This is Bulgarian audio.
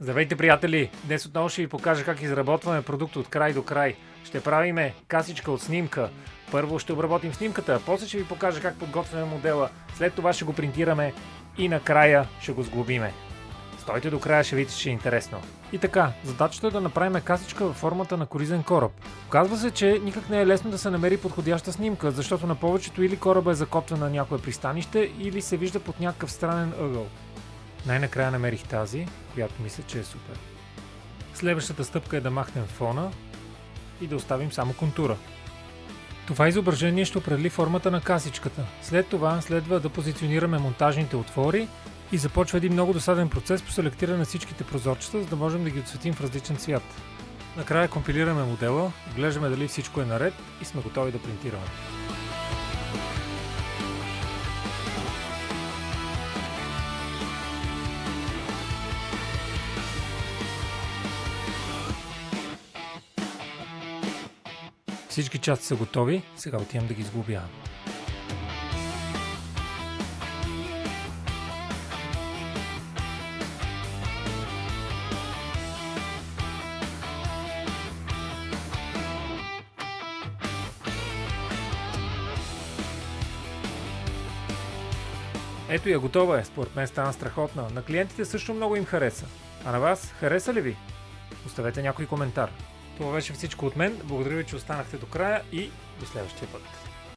Здравейте, приятели! Днес отново ще ви покажа как изработваме продукт от край до край. Ще правиме касичка от снимка. Първо ще обработим снимката, после ще ви покажа как подготвяме модела, след това ще го принтираме и накрая ще го сглобиме. Стойте до края, ще видите, че е интересно. И така, задачата е да направим касичка във формата на коризен кораб. Оказва се, че никак не е лесно да се намери подходяща снимка, защото на повечето или кораба е закотвен на някое пристанище, или се вижда под някакъв странен ъгъл. Най-накрая намерих тази, която мисля, че е супер. Следващата стъпка е да махнем фона и да оставим само контура. Това изображение ще определи формата на касичката. След това следва да позиционираме монтажните отвори и започва един много досаден процес по селектиране на всичките прозорчета, за да можем да ги отцветим в различен цвят. Накрая компилираме модела, глеждаме дали всичко е наред и сме готови да принтираме. Всички части са готови, сега отивам да ги сглобявам. Ето я, готова е. Според мен стана страхотна. На клиентите също много им хареса. А на вас, хареса ли ви? Оставете някой коментар. Това беше всичко от мен. Благодаря ви, че останахте до края и до следващия път.